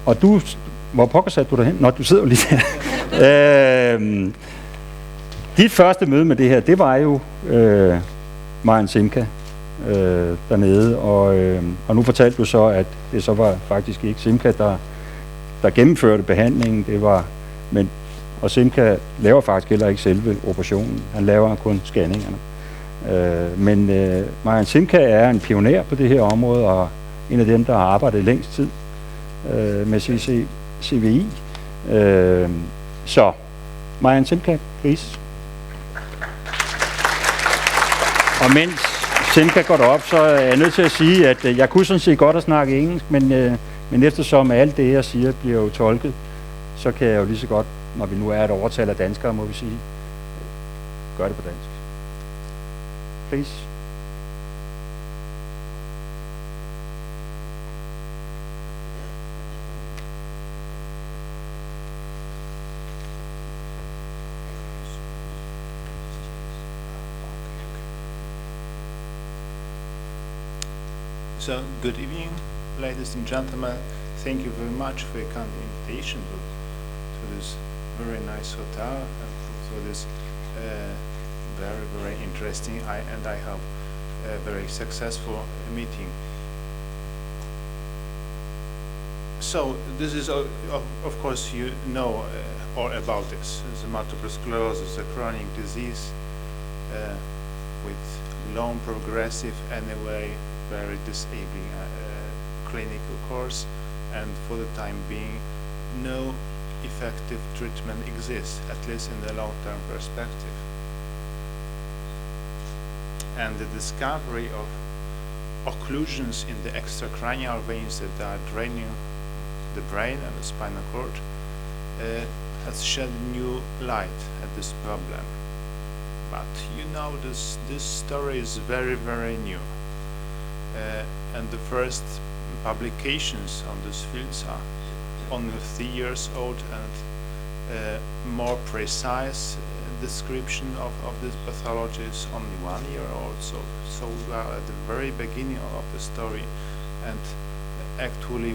Og hvor pokker satte du derhen? Nå, du sidder jo lige der. Dit første møde med det her, det var jo Marian Simka dernede, og nu fortalte du så, at det så var faktisk ikke Simka, der gennemførte behandlingen, og Simka laver faktisk heller ikke selve operationen, han laver kun scanningerne. Men Marian Simka er en pioner på det her område, og en af dem, der har arbejdet længst tid med CCSVI. Så Marian Simka, please. Og mens Simka går derop, så er jeg nødt til at sige, at jeg kunne sådan set godt at snakke engelsk, men eftersom alt det, jeg siger, bliver jo tolket, så kan jeg jo lige så godt, når vi nu er et overtal af danskere, må vi sige, gør det på dansk. Please. So, good evening, ladies and gentlemen. Thank you very much for your kind invitation to this very nice hotel and for this very, very interesting and I hope very successful meeting. So, this is, of course, you know all about this. The multiple sclerosis, a chronic disease with long, progressive, anyway, very disabling clinical course, and for the time being no effective treatment exists, at least in the long-term perspective. And the discovery of occlusions in the extracranial veins that are draining the brain and the spinal cord has shed new light at this problem. But you know, this story is very, very new. And the first publications on these fields are only 3 years old, and more precise description of this pathology is only 1 year old. So we are at the very beginning of the story, and actually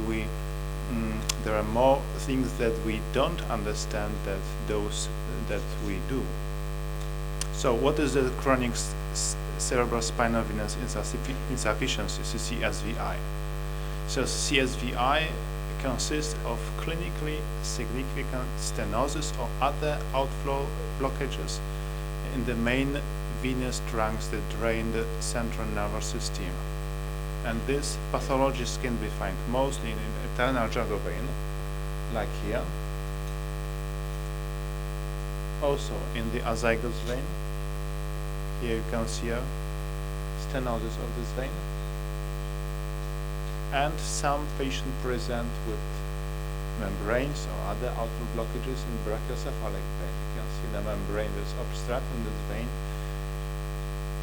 there are more things that we don't understand than those that we do. So what is the chronic cerebral spinal venous insufficiency, CCSVI? So CCSVI consists of clinically significant stenosis or other outflow blockages in the main venous trunks that drain the central nervous system. And these pathologies can be found mostly in the internal jugular vein, like here, also in the azygos vein. Here you can see a stenosis of this vein, and some patients present with membranes or other outflow blockages in brachiocephalic vein. You can see the membrane is obstructing this vein,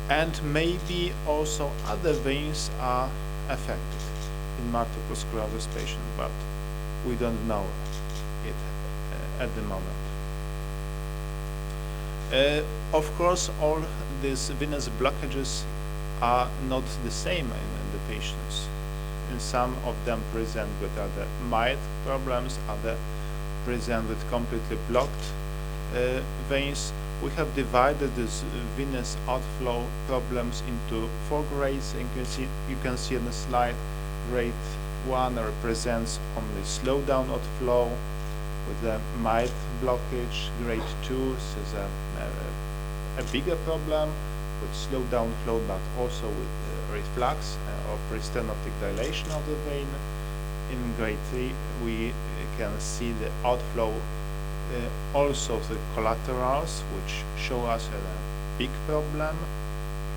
and maybe also other veins are affected in multiple sclerosis patients, but we don't know it at the moment. Of course, all these venous blockages are not the same in the patients. And some of them present with other mild problems, others present with completely blocked veins. We have divided these venous outflow problems into 4 grades, and you can see on the slide. Grade 1 represents only slowdown outflow with a mild blockage. Grade 2 is a bigger problem with slow down flow, but also with reflux or prestenotic dilation of the vein. In grade 3 we can see the outflow also the collaterals, which show us a big problem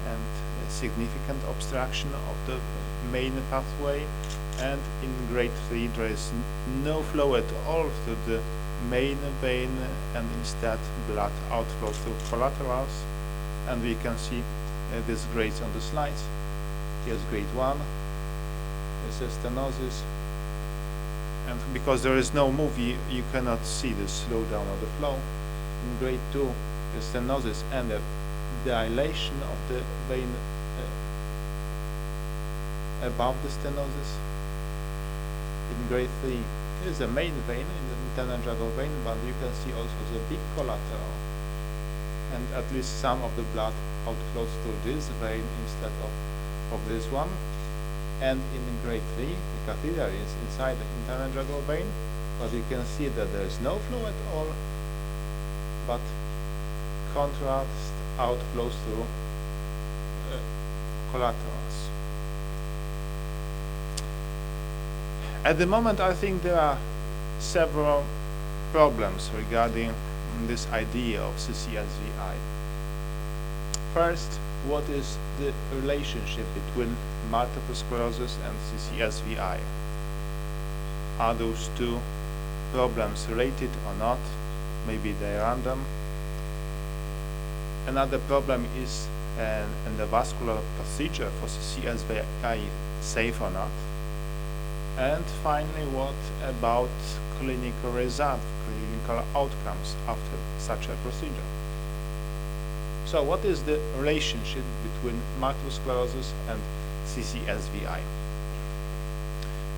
and a significant obstruction of the main pathway. And in grade 3 there is no flow at all to the main vein, and instead blood outflow through collaterals. And we can see these grades on the slides. Here's grade 1, this is stenosis, and because there is no movie, you cannot see the slowdown of the flow. In grade 2, the stenosis and the dilation of the vein above the stenosis. In grade 3, is the main vein in the internal jugular vein, but you can see also the big collateral, and at least some of the blood outflows to this vein instead of this one. And in grade 3, the catheter is inside the internal jugular vein, but you can see that there is no flow at all, but contrast outflows through collaterals. At the moment, I think there are several problems regarding this idea of CCSVI. First, what is the relationship between multiple sclerosis and CCSVI? Are those two problems related or not? Maybe they are random. Another problem is endovascular procedure for CCSVI safe or not? And finally, what about clinical results, clinical outcomes after such a procedure? So what is the relationship between multiple sclerosis and CCSVI?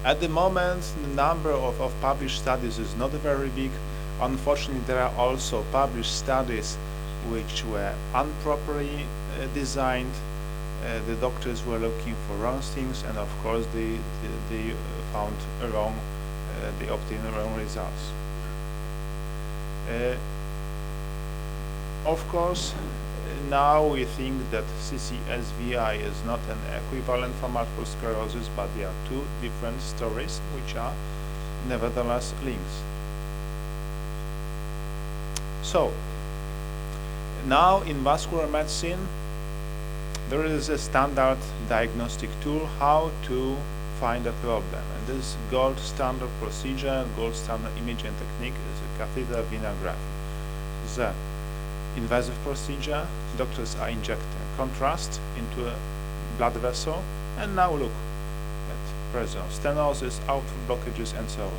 At the moment, the number of published studies is not very big. Unfortunately, there are also published studies which were improperly designed. The doctors were looking for wrong things, and of course they found wrong, they obtained wrong results. Of course, now we think that CCSVI is not an equivalent for multiple sclerosis, but they are two different stories which are nevertheless links. So, now in vascular medicine, there is a standard diagnostic tool how to find a problem, and this gold standard procedure, gold standard imaging technique is a catheter venography. The invasive procedure, doctors are injecting contrast into a blood vessel, and now look at presence of stenosis, outflow blockages, and so on.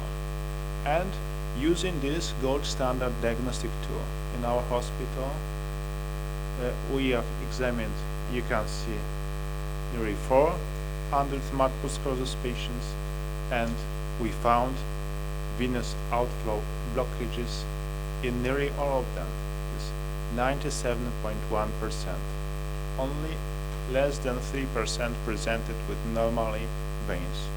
And using this gold standard diagnostic tool in our hospital, we have examined, you can see, nearly 400 multiple sclerosis patients, and we found venous outflow blockages in nearly all of them. 97.1%. Only less than 3% presented with normally veins.